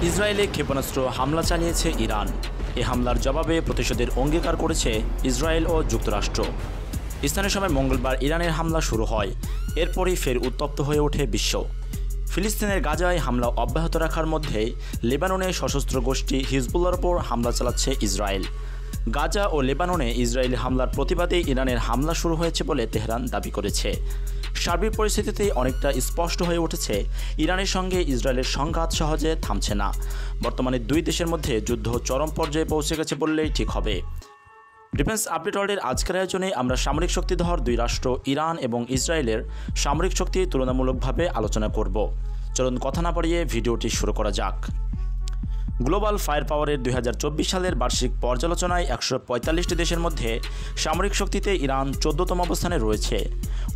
ইসরায়েলে ক্ষেপণাস্ত্র হামলা চালিয়েছে ইরান। এ হামলার জবাবে প্রতিশোধের অঙ্গীকার করেছে ইসরায়েল ও যুক্তরাষ্ট্র। স্থানীয় সময় মঙ্গলবার ইরানের হামলা শুরু হয়। এরপরই ফের উত্তপ্ত হয়ে ওঠে বিশ্ব। ফিলিস্তিনের গাজায় হামলা অব্যাহত রাখার মধ্যে লেবাননে সশস্ত্র গোষ্ঠী হিজবুল্লাহর ওপর হামলা চালাচ্ছে ইসরায়েল। গাজা ও লেবাননে ইসরায়েলি হামলার প্রতিবাদে ইরানের হামলা শুরু হয়েছে বলে তেহরান দাবি করেছে। সার্বিক পরিস্থিতিতে অনেকটা স্পষ্ট হয়ে উঠেছে ইরানের সঙ্গে ইসরায়েলের সংঘাত সহজে থামছে না। বর্তমানে দুই দেশের মধ্যে যুদ্ধ চরম পর্যায়ে পৌঁছে গেছে বললেই ঠিক হবে। ডিফেন্স আপডেট ওয়ার্ল্ডের আজকের আয়োজনে আমরা সামরিক শক্তিধর দুই রাষ্ট্র ইরান এবং ইসরায়েলের সামরিক শক্তি তুলনামূলকভাবে আলোচনা করব। চলুন কথা না বাড়িয়ে ভিডিওটি শুরু করা যাক। গ্লোবাল ফায়ার পাওয়ারের 2024 সালের বার্ষিক পর্যালোচনায় 145টি দেশের মধ্যে সামরিক শক্তিতে ইরান 14তম অবস্থানে রয়েছে।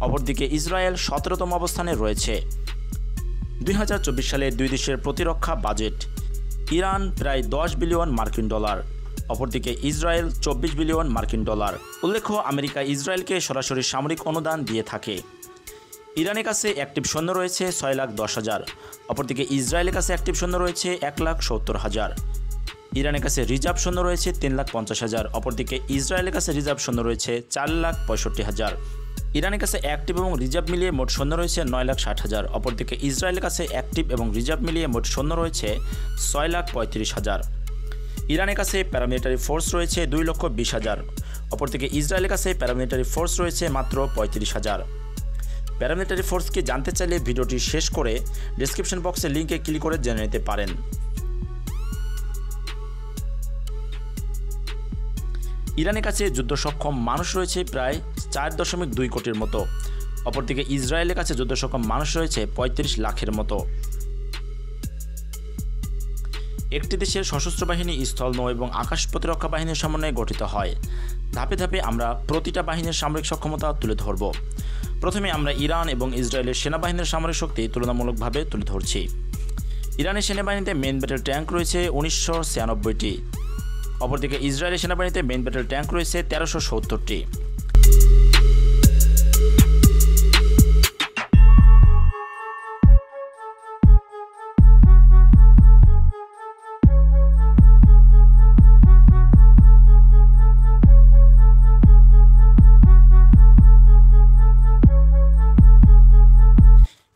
অপরদিকে ইসরায়েল 17তম অবস্থানে রয়েছে। 2024 সালে দুই দেশের প্রতিরক্ষা বাজেট ইরান প্রায় 10 বিলিয়ন মার্কিন ডলার, অপরদিকে ইসরায়েল 24 বিলিয়ন মার্কিন ডলার। উল্লেখ্য, আমেরিকা ইসরায়েলকে সরাসরি সামরিক অনুদান দিয়ে থাকে। ইরানের কাছে অ্যাক্টিভ সৈন্য রয়েছে 6,10,000, অপরদিকে ইসরায়েলের কাছে অ্যাক্টিভ সৈন্য রয়েছে 1,70,000। ইরানের কাছে রিজার্ভ সৈন্য রয়েছে 3,50,000, অপরদিকে ইসরায়েলের কাছে রিজার্ভ সৈন্য রয়েছে 4,65,000। ইরানের কাছে অ্যাক্টিভ এবং রিজার্ভ মিলিয়ে মোট সৈন্য রয়েছে 9,60,000, অপরদিকে ইসরায়েলের কাছে অ্যাক্টিভ এবং রিজার্ভ মিলিয়ে মোট সৈন্য রয়েছে 6,35,000। ইরানের কাছে প্যারামিলিটারি ফোর্স রয়েছে 2,20,000, অপরদিকে ইসরায়েলের কাছে প্যারামিলিটারি ফোর্স রয়েছে মাত্র 35,000। প্যারামিলিটারি ফোর্সকে জানতে চাইলে ভিডিওটি শেষ করে ডেসক্রিপশন বক্সে লিঙ্কে ক্লিক করে জেনে নিতে পারেন। ইরানের কাছে যুদ্ধ সক্ষম মানুষ রয়েছে প্রায় 4.2 কোটির মতো, অপরদিকে ইসরায়েলের কাছে যুদ্ধ সক্ষম মানুষ রয়েছে 35 লাখের মতো। একটি দেশের সশস্ত্র বাহিনী স্থল, নৌ এবং আকাশ প্রতিরক্ষা বাহিনীর সমন্বয়ে গঠিত হয়। ধাপে ধাপে আমরা প্রতিটা বাহিনীর সামরিক সক্ষমতা তুলে ধরব। প্রথমে আমরা ইরান এবং ইসরায়েলের সেনাবাহিনীর সামরিক শক্তি তুলনামূলকভাবে তুলে ধরছি। ইরানের সেনাবাহিনীতে মেইন ব্যাটেল ট্যাঙ্ক রয়েছে 1996টি, অপরদিকে ইসরায়েলের সেনাবাহিনীতে মেইন ব্যাটেল ট্যাঙ্ক রয়েছে 1370টি।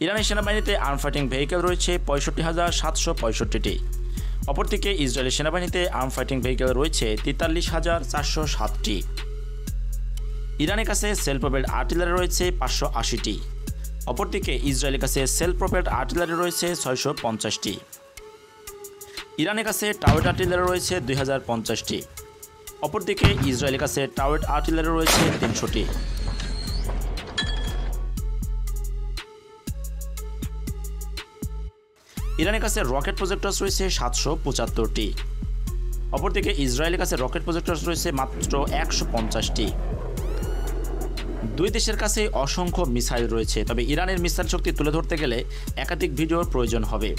ইরানের সেনাবাহিনীতে আর্ম ফাইটিং ভেহিকেল রয়েছে 65,765টি, অপরদিকে ইসরায়েলের সেনাবাহিনীতে আর্ম ফাইটিং ভেহিকেল রয়েছে 43,407টি। ইরানের কাছে সেলফ প্রোপেলড আর্টিলারি রয়েছে 580টি, অপরদিকে ইসরায়েলের কাছে সেলফ প্রোপেলড আর্টিলারি রয়েছে 650টি। ইরানের কাছে টাওয়েট আর্টিলারি রয়েছে 2050টি, অপরদিকে ইসরায়েলের কাছে টাওয়েট আর্টিলারি রয়েছে 300টি। ইরানের কাছে রকেট প্রজেক্টরস রয়েছে 775টি, অপরদিকে ইসরায়েলের কাছে রকেট প্রজেক্টরস রয়েছে মাত্র 150টি। দুই দেশের কাছে অসংখ্য মিসাইল রয়েছে, তবে ইরানের মিসাইল শক্তি তুলে ধরতে গেলে একাধিক ভিডিওর প্রয়োজন হবে।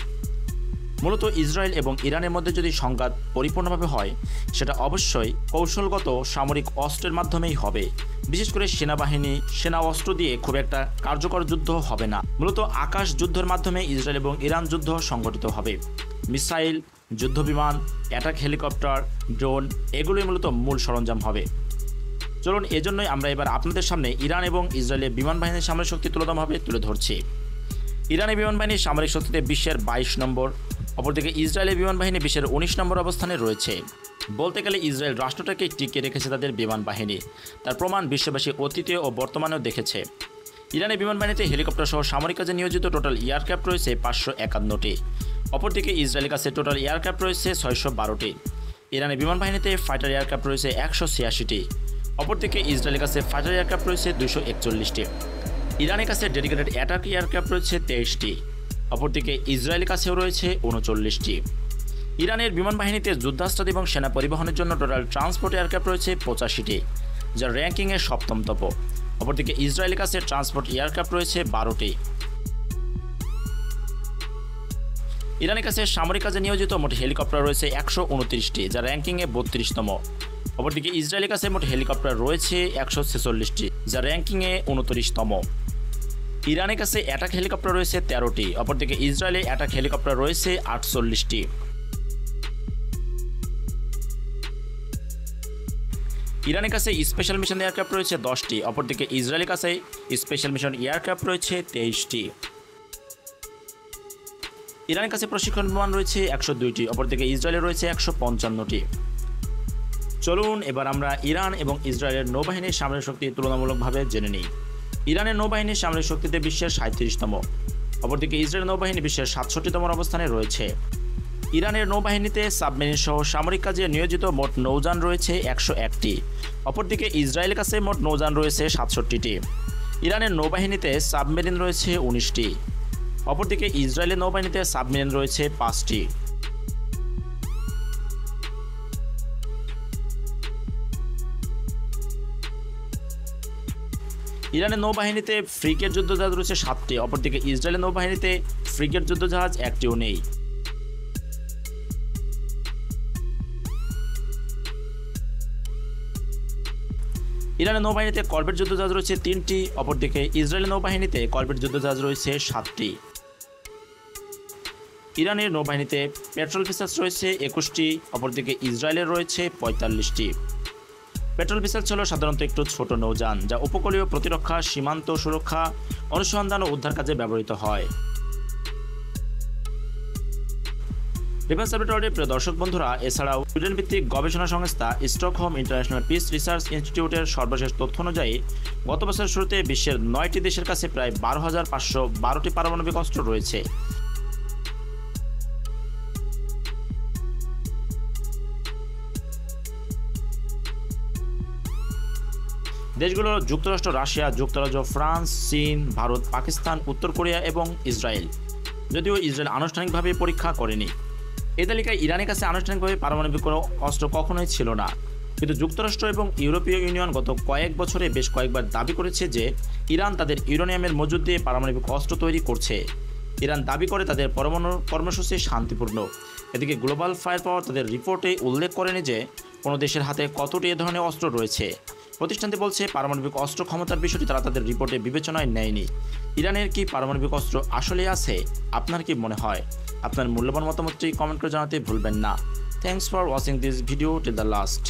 মূলত ইসরায়েল এবং ইরানের মধ্যে যদি সংঘাত পরিপূর্ণভাবে হয়, সেটা অবশ্যই কৌশলগত সামরিক অস্ত্রের মাধ্যমেই হবে। বিশেষ করে সেনাবাহিনী সেনা অস্ত্র দিয়ে খুব একটা কার্যকর যুদ্ধ হবে না। মূলত আকাশ যুদ্ধের মাধ্যমে ইসরায়েল এবং ইরান যুদ্ধ সংগঠিত হবে। মিসাইল, যুদ্ধবিমান, অ্যাটাক হেলিকপ্টার, ড্রোন এগুলোই মূলত মূল সরঞ্জাম হবে। চলুন, এজন্যই আমরা এবার আপনাদের সামনে ইরান এবং ইসরায়েলের বিমান বাহিনীর সামরিক শক্তি তুলনাভাবে তুলে ধরছি। ইরানের বিমান বাহিনীর সামরিক শক্তিতে বিশ্বের 22 নম্বর, অপরদিকে ইসরায়েলের বিমান বাহিনী বিশ্বের 19 নম্বর অবস্থানে রয়েছে। বলতে গেলে ইসরায়েল রাষ্ট্রটাকে টিকিয়ে রেখেছে তাদের বিমান বাহিনী। তার প্রমাণ বিশ্ববাসী অতীতে ও বর্তমানেও দেখেছে। ইরানের বিমান বাহিনীতে হেলিকপ্টার সহ সামরিক কাজে নিয়োজিত টোটাল এয়ারক্রাফট রয়েছে 551টি, অপরদিকে ইসরায়েলের কাছে টোটাল এয়ারক্রাফট রয়েছে 612টি। ইরানের বিমান বাহিনীতে ফাইটার এয়ারক্রাফট রয়েছে 186টি, অপরদিকে ইসরায়েলের কাছে ফাইটার এয়ারক্রাফট রয়েছে 241টি। ইরানের কাছে ডেডিকেটেড অ্যাটাক এয়ারক্রাফট রয়েছে 23টি, অপরদিকে ইসরায়েলের কাছেও রয়েছে 39টি। ইরানের বিমান বাহিনীতে যুদ্ধাস্ত্র এবং সেনা পরিবহনের জন্য টোটাল ট্রান্সপোর্ট এয়ারক্রাফট রয়েছে 85টি, যা র্যাঙ্কিংয়ে সপ্তমতম। অপরদিকে ইসরায়েলের কাছে ট্রান্সপোর্ট এয়ারক্রাফট রয়েছে 12টি। ইরানের কাছে সামরিক কাজে নিয়োজিত মোট হেলিকপ্টার রয়েছে 129টি, যা র্যাঙ্কিংয়ে 32তম। অপরদিকে ইসরায়েলের কাছে মোট হেলিকপ্টার রয়েছে 146টি, যা র্যাঙ্কিংয়ে 29তম। ইরানের কাছে অ্যাটাক হেলিকপ্টার রয়েছে 13টি, অপরদিকে ইসরায়েলে অ্যাটাক হেলিকপ্টার রয়েছে 48টি। ইরানের কাছে স্পেশাল মিশন এয়ারক্রাফট রয়েছে 10টি, অপরদিকে ইসরায়েলের কাছে স্পেশাল মিশন এয়ারক্রাফট রয়েছে 23টি। ইরানের কাছে প্রশিক্ষণ বিমান রয়েছে 102টি, অপরদিকে ইসরায়েলের রয়েছে 155টি। চলুন এবার আমরা ইরান এবং ইসরায়েলের নৌবাহিনীর সামরিক শক্তি তুলনামূলকভাবে জেনে নিই। ইরানের নৌবাহিনীর সামরিক শক্তিতে বিশ্বের 37তম, অপরদিকে ইসরায়েলের নৌবাহিনী বিশ্বের 67তম অবস্থানে রয়েছে। ইরানের নৌবাহিনীতে সাবমেরিন সহ সামরিক কাজে নিয়োজিত মোট নৌযান রয়েছে 101টি, অপরদিকে ইসরায়েলের কাছে মোট নৌযান রয়েছে 67টি। ইরানের নৌবাহিনীতে সাবমেরিন রয়েছে 19টি, অপরদিকে ইসরায়েলের নৌবাহিনীতে সাবমেরিন রয়েছে 5টি। ইরানের নৌবাহিনীতে ফ্রিগেট যুদ্ধজাহাজ রয়েছে 7টি, অপরদিকে ইসরায়েলের নৌবাহিনীতে ফ্রিগেট যুদ্ধজাহাজ একটিও নেই। ইরানের নৌবাহিনীতে করভেট যুদ্ধজাহাজ রয়েছে 3টি, অপরদিকে ইসরায়েলের নৌবাহিনীতে করভেট যুদ্ধজাহাজ রয়েছে 7টি। ইরানের নৌবাহিনীতে পেট্রোল ভেসেলস রয়েছে 21টি, অপরদিকে ইসরায়েলের রয়েছে 45টি। পেট্রোল ভেসেলস হল সাধারণত একটু ছোট নৌযান যা উপকূলীয় প্রতিরক্ষা, সীমান্ত সুরক্ষা, অনুসন্ধান ও উদ্ধার কাজে ব্যবহৃত হয়। ডিফেন্স অবজারভেটরির প্রিয় দর্শক বন্ধুরা, এছাড়াও সুইডেন ভিত্তিক গবেষণা সংস্থা স্টকহোম ইন্টারন্যাশনাল পিস রিসার্চ ইনস্টিটিউটের সর্বশেষ তথ্য অনুযায়ী গত বছরের শুরুতে বিশ্বের 9টি দেশের কাছে প্রায় 12,512টি পারমাণবিক অস্ত্র রয়েছে। দেশগুলো যুক্তরাষ্ট্র, রাশিয়া, যুক্তরাজ্য, ফ্রান্স, চীন, ভারত, পাকিস্তান, উত্তর কোরিয়া এবং ইসরায়েল, যদিও ইসরায়েল আনুষ্ঠানিকভাবে পরীক্ষা করেনি। এই তালিকায় ইরানের কাছে আনুষ্ঠানিকভাবে পারমাণবিক কোনো অস্ত্র কখনোই ছিল না, কিন্তু যুক্তরাষ্ট্র এবং ইউরোপীয় ইউনিয়ন গত কয়েক বছরে বেশ কয়েকবার দাবি করেছে যে ইরান তাদের ইউরেনিয়ামের মজুদ দিয়ে পারমাণবিক অস্ত্র তৈরি করছে। ইরান দাবি করে তাদের পরমাণু কর্মসূচি শান্তিপূর্ণ। এদিকে গ্লোবাল ফায়ার পাওয়ার তাদের রিপোর্টে উল্লেখ করেনি যে কোনো দেশের হাতে কতটি এ ধরনের অস্ত্র রয়েছে। প্রতিষ্ঠানটি বলছে পারমাণবিক অস্ত্র ক্ষমতার বিষয়টি তারা তাদের রিপোর্টে বিবেচনায় নেয়নি। ইরানের কি পারমাণবিক অস্ত্র আসলে আছে? আপনার কি মনে হয়? আপনার মূল্যবান মতামতটি কমেন্ট করে জানাতে ভুলবেন না। Thanks for watching this video till the last.